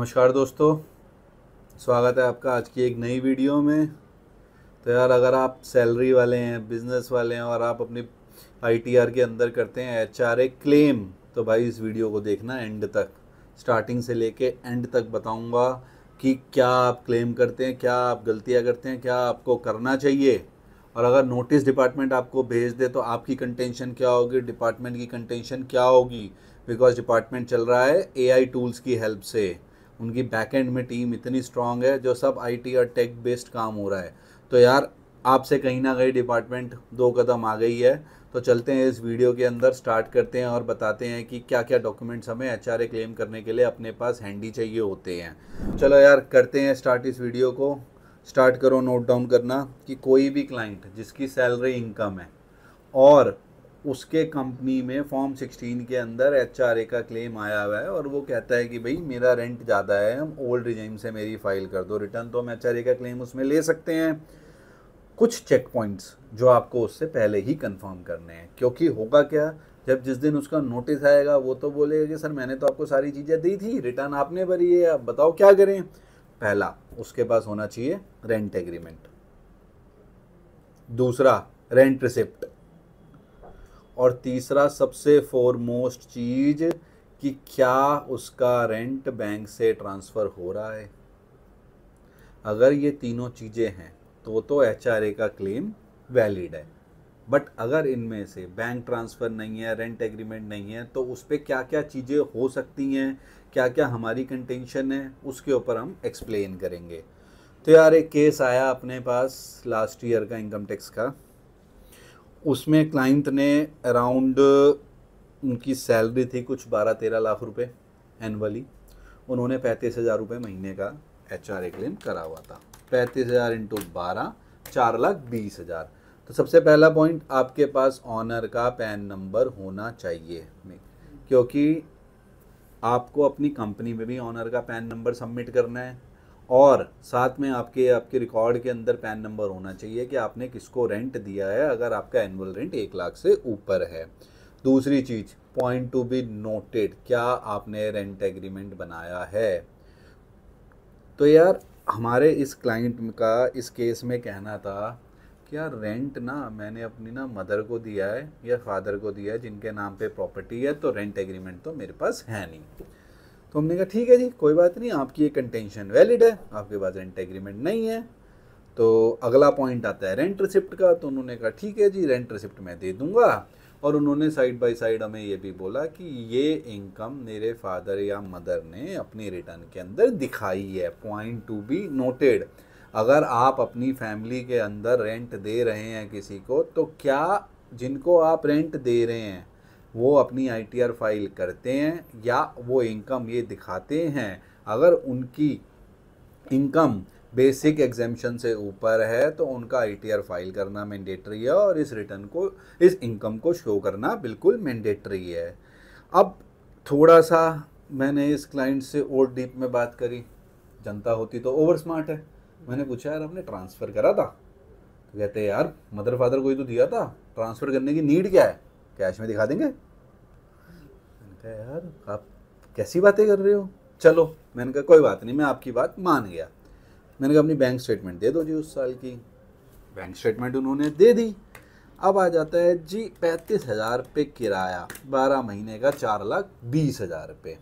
नमस्कार दोस्तों, स्वागत है आपका आज की एक नई वीडियो में। तो यार, अगर आप सैलरी वाले हैं, बिजनेस वाले हैं और आप अपनी आईटीआर के अंदर करते हैं एचआरए क्लेम, तो भाई इस वीडियो को देखना एंड तक। स्टार्टिंग से लेके एंड तक बताऊंगा कि क्या आप क्लेम करते हैं, क्या आप गलतियां करते हैं, क्या आपको करना चाहिए। और अगर नोटिस डिपार्टमेंट आपको भेज दे तो आपकी कंटेंशन क्या होगी, डिपार्टमेंट की कंटेंशन क्या होगी। बिकॉज डिपार्टमेंट चल रहा है एआई टूल्स की हेल्प से। उनकी बैकएंड में टीम इतनी स्ट्रांग है, जो सब आईटी और टेक बेस्ड काम हो रहा है। तो यार, आपसे कहीं ना कहीं डिपार्टमेंट दो कदम आ गई है। तो चलते हैं इस वीडियो के अंदर, स्टार्ट करते हैं और बताते हैं कि क्या क्या डॉक्यूमेंट्स हमें एचआरए क्लेम करने के लिए अपने पास हैंडी चाहिए होते हैं। चलो यार, करते हैं स्टार्ट इस वीडियो को। स्टार्ट करो नोट डाउन करना कि कोई भी क्लाइंट जिसकी सैलरी इनकम है और उसके कंपनी में फॉर्म 16 के अंदर एचआरए का क्लेम आया हुआ है और वो कहता है कि भाई मेरा रेंट ज़्यादा है, हम ओल्ड रिजीम से मेरी फाइल कर दो रिटर्न, तो हम एचआरए का क्लेम उसमें ले सकते हैं। कुछ चेक पॉइंट्स जो आपको उससे पहले ही कंफर्म करने हैं, क्योंकि होगा क्या, जब जिस दिन उसका नोटिस आएगा वो तो बोलेगा कि सर मैंने तो आपको सारी चीज़ें दी थी, रिटर्न आपने भरी है, अब बताओ क्या करें। पहला, उसके पास होना चाहिए रेंट एग्रीमेंट। दूसरा, रेंट रिसिप्ट। और तीसरा, सबसे फोरमोस्ट चीज, कि क्या उसका रेंट बैंक से ट्रांसफ़र हो रहा है। अगर ये तीनों चीज़ें हैं तो एचआरए का क्लेम वैलिड है। बट अगर इनमें से बैंक ट्रांसफ़र नहीं है, रेंट एग्रीमेंट नहीं है, तो उस पर क्या क्या चीज़ें हो सकती हैं, क्या क्या हमारी कंटेंशन है, उसके ऊपर हम एक्सप्लेन करेंगे। तो यार, एक केस आया अपने पास लास्ट ईयर का इनकम टैक्स का। उसमें क्लाइंट ने अराउंड, उनकी सैलरी थी कुछ 12-13 लाख रुपए एनुअली। उन्होंने 35,000 रुपये महीने का एचआरए क्लेम करा हुआ था। 35,000 इंटू 12, 4,20,000। तो सबसे पहला पॉइंट, आपके पास ऑनर का पैन नंबर होना चाहिए, क्योंकि आपको अपनी कंपनी में भी ऑनर का पैन नंबर सबमिट करना है और साथ में आपके आपके रिकॉर्ड के अंदर पैन नंबर होना चाहिए कि आपने किसको रेंट दिया है, अगर आपका एनुअल रेंट 1 लाख से ऊपर है। दूसरी चीज़, पॉइंट टू बी नोटेड, क्या आपने रेंट एग्रीमेंट बनाया है। तो यार, हमारे इस क्लाइंट का इस केस में कहना था कि यार रेंट ना मैंने अपनी ना मदर को दिया है या फादर को दिया है जिनके नाम पे प्रॉपर्टी है, तो रेंट एग्रीमेंट तो मेरे पास है नहीं। तो हमने कहा ठीक है जी, कोई बात नहीं, आपकी ये कंटेंशन वैलिड है, आपके पास रेंट एग्रीमेंट नहीं है। तो अगला पॉइंट आता है रेंट रिसिप्ट का। तो उन्होंने कहा ठीक है जी, रेंट रिसिप्ट मैं दे दूंगा। और उन्होंने साइड बाय साइड हमें ये भी बोला कि ये इनकम मेरे फादर या मदर ने अपनी रिटर्न के अंदर दिखाई है। पॉइंट टू बी नोटेड, अगर आप अपनी फैमिली के अंदर रेंट दे रहे हैं किसी को, तो क्या जिनको आप रेंट दे रहे हैं वो अपनी आईटीआर फाइल करते हैं या वो इनकम ये दिखाते हैं। अगर उनकी इनकम बेसिक एग्जेम्पशन से ऊपर है तो उनका आईटीआर फाइल करना मैंडेटरी है और इस रिटर्न को, इस इनकम को शो करना बिल्कुल मैंडेटरी है। अब थोड़ा सा मैंने इस क्लाइंट से और डीप में बात करी। जनता होती तो ओवर स्मार्ट है। मैंने पूछा यार आपने ट्रांसफ़र करा था? तो कहते हैं यार मदर फादर को ही तो दिया था, ट्रांसफ़र करने की नीड क्या है, कैश में दिखा देंगे। मैंने कहा यार आप कैसी बातें कर रहे हो। चलो, मैंने कहा कोई बात नहीं, मैं आपकी बात मान गया। मैंने कहा अपनी बैंक स्टेटमेंट दे दो जी उस साल की। बैंक स्टेटमेंट उन्होंने दे दी। अब आ जाता है जी 35,000 पे किराया, 12 महीने का 4,20,000 रुपये।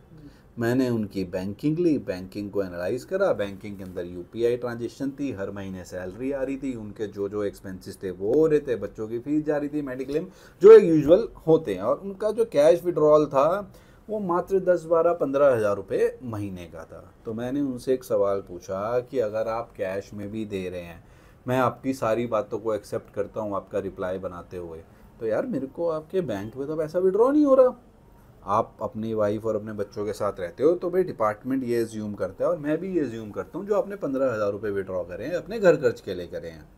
मैंने उनकी बैंकिंग ली, बैंकिंग को एनालाइज करा। बैंकिंग के अंदर यूपीआई ट्रांजेक्शन थी, हर महीने सैलरी आ रही थी, उनके जो जो एक्सपेंसेस थे वो हो रहे थे, बच्चों की फीस जा रही थी, मेडिक्लेम जो एक यूजुअल होते हैं, और उनका जो कैश विड्रॉल था वो मात्र 10-12-15 हज़ार रुपये महीने का था। तो मैंने उनसे एक सवाल पूछा कि अगर आप कैश में भी दे रहे हैं, मैं आपकी सारी बातों को एक्सेप्ट करता हूँ आपका रिप्लाई बनाते हुए, तो यार मेरे को आपके बैंक में तो पैसा विड्रॉ नहीं हो रहा। आप अपनी वाइफ और अपने बच्चों के साथ रहते हो तो भाई डिपार्टमेंट ये एज्यूम करता है और मैं भी ये एज्यूम करता हूँ जो आपने 15,000 रुपये विड्रॉ करें हैं अपने घर खर्च के लिए करें हैं।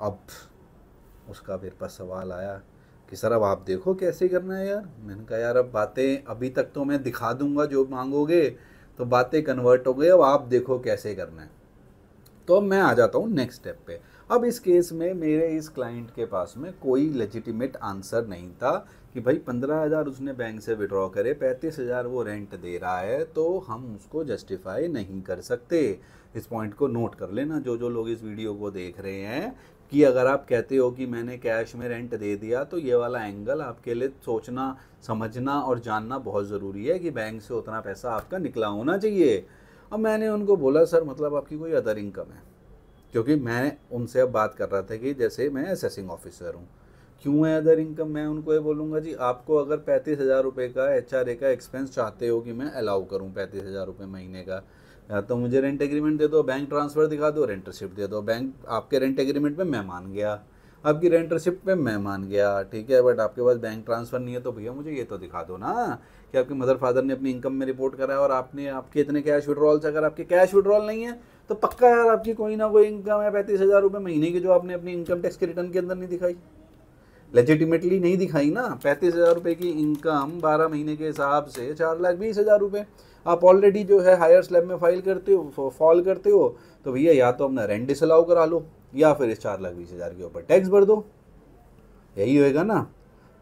अब उसका मेरे पास सवाल आया कि सर अब आप देखो कैसे करना है यार। मैंने कहा यार अब बातें, अभी तक तो मैं दिखा दूंगा जो मांगोगे, तो बातें कन्वर्ट हो गई, अब आप देखो कैसे करना है। तो अब मैं आ जाता हूँ नेक्स्ट स्टेप पे। अब इस केस में मेरे इस क्लाइंट के पास में कोई लेजिटिमेट आंसर नहीं था कि भाई 15,000 उसने बैंक से विड्रॉ करे, 35,000 वो रेंट दे रहा है, तो हम उसको जस्टिफाई नहीं कर सकते। इस पॉइंट को नोट कर लेना जो लोग इस वीडियो को देख रहे हैं, कि अगर आप कहते हो कि मैंने कैश में रेंट दे दिया, तो ये वाला एंगल आपके लिए सोचना, समझना और जानना बहुत ज़रूरी है कि बैंक से उतना पैसा आपका निकला होना चाहिए। अब मैंने उनको बोला सर मतलब आपकी कोई अदर इनकम है, क्योंकि मैं उनसे अब बात कर रहा था कि जैसे मैं असेसिंग ऑफिसर हूँ, क्यों है अदर इनकम। मैं उनको ये बोलूँगा जी आपको अगर 35,000 रुपये का HRA का एक्सपेंस चाहते हो कि मैं अलाउ करूँ 35,000 रुपये महीने का, या तो मुझे रेंट एग्रीमेंट दे दो, बैंक ट्रांसफ़र दिखा दो, रेंट रिसिप्ट दे दो। बैंक आपके रेंट एग्रीमेंट पे मैं मान गया, आपकी रेंट रिसिप्ट पे मैं मान गया, ठीक है, बट आपके पास बैंक ट्रांसफ़र नहीं है, तो भैया मुझे ये तो दिखा दो ना कि आपके मदर फादर ने अपनी इनकम में रिपोर्ट करा है और आपने आपके इतने कैश विड्रॉल्स। अगर आपके कैश विड्रॉल नहीं है तो पक्का यार आपकी कोई ना कोई इनकम है 35,000 रुपये महीने की, जो आपने अपनी इनकम टैक्स के रिटर्न के अंदर नहीं दिखाई, लेजिटिमेटली नहीं दिखाई ना। 35,000 रुपये की इनकम 12 महीने के हिसाब से 4,20,000 रुपये आप ऑलरेडी जो है हायर स्लैब में फॉल करते हो, तो भैया या तो अपना रेंट डिसअलाउ करा लो या फिर इस 4,20,000 के ऊपर टैक्स भर दो, यही होएगा ना।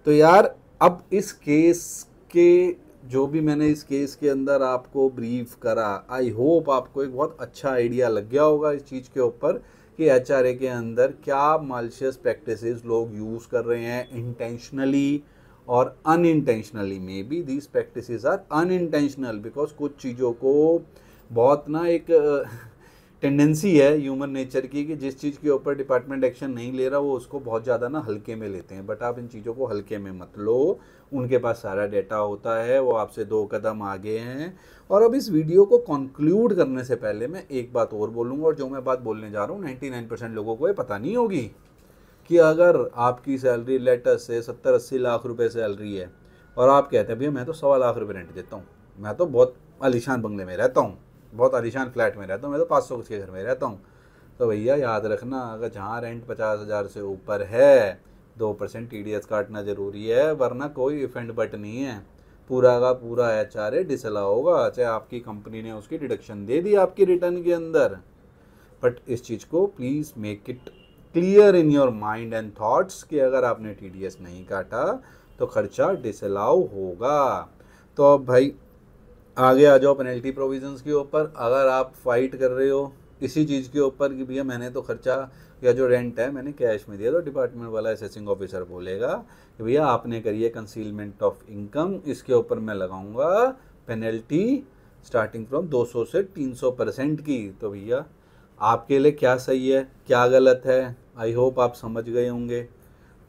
तो यार अब इस केस के जो भी मैंने इस केस के अंदर आपको ब्रीफ करा, आई होप आपको एक बहुत अच्छा आइडिया लग गया होगा इस चीज़ के ऊपर कि HRA के अंदर क्या मालिशियस प्रैक्टिसेस लोग यूज़ कर रहे हैं इंटेंशनली और unintentionally. May be these practices are unintentional, because कुछ चीज़ों को बहुत ना एक टेंडेंसी है ह्यूमन नेचर की कि जिस चीज़ के ऊपर डिपार्टमेंट एक्शन नहीं ले रहा वो उसको बहुत ज़्यादा ना हल्के में लेते हैं। बट आप इन चीज़ों को हल्के में मत लो, उनके पास सारा डेटा होता है, वो आपसे 2 कदम आगे हैं। और अब इस वीडियो को कंक्लूड करने से पहले मैं एक बात और बोलूँगा, और जो मैं बात बोलने जा रहा हूँ 99% लोगों को ये पता नहीं होगी, कि अगर आपकी सैलरी लेटर से 70-80 लाख रुपए सैलरी है और आप कहते हैं भैया मैं तो 1.25 लाख रुपये रेंट देता हूँ, मैं तो बहुत आलीशान बंगले में रहता हूँ, बहुत आलीशान फ्लैट में रहता हूँ, मैं तो 500 के घर में रहता हूँ, तो भैया याद रखना अगर जहाँ रेंट 50,000 से ऊपर है 2% TDS काटना ज़रूरी है, वरना कोई इफ एंड बट नहीं है, पूरा का पूरा HRA डिसअलाउ होगा, चाहे आपकी कंपनी ने उसकी डिडक्शन दे दी आपकी रिटर्न के अंदर। बट इस चीज़ को please make it clear in your mind and thoughts कि अगर आपने TDS नहीं काटा तो खर्चा डिसअलाउ होगा। तो अब भाई आगे आ जाओ पेनल्टी प्रोविजंस के ऊपर। अगर आप फाइट कर रहे हो इसी चीज़ के ऊपर कि भैया मैंने तो खर्चा या जो रेंट है मैंने कैश में दिया, तो डिपार्टमेंट वाला असेसिंग ऑफिसर बोलेगा कि भैया आपने करी है कंसीलमेंट ऑफ इनकम, इसके ऊपर मैं लगाऊंगा पेनल्टी स्टार्टिंग फ्रॉम 200 से 300% की। तो भैया आपके लिए क्या सही है क्या गलत है, आई होप आप समझ गए होंगे।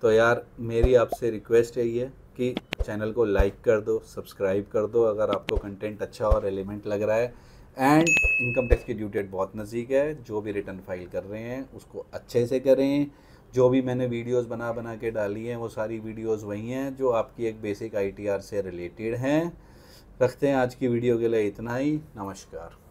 तो यार मेरी आपसे रिक्वेस्ट यही है कि चैनल को लाइक कर दो, सब्सक्राइब कर दो अगर आपको कंटेंट अच्छा और एलिमेंट लग रहा है। एंड इनकम टैक्स की ड्यू डेट बहुत नज़दीक है, जो भी रिटर्न फाइल कर रहे हैं उसको अच्छे से करें। जो भी मैंने वीडियोस बना के डाली हैं वो सारी वीडियोस वही हैं जो आपकी एक बेसिक ITR से रिलेटेड हैं। रखते हैं आज की वीडियो के लिए इतना ही, नमस्कार।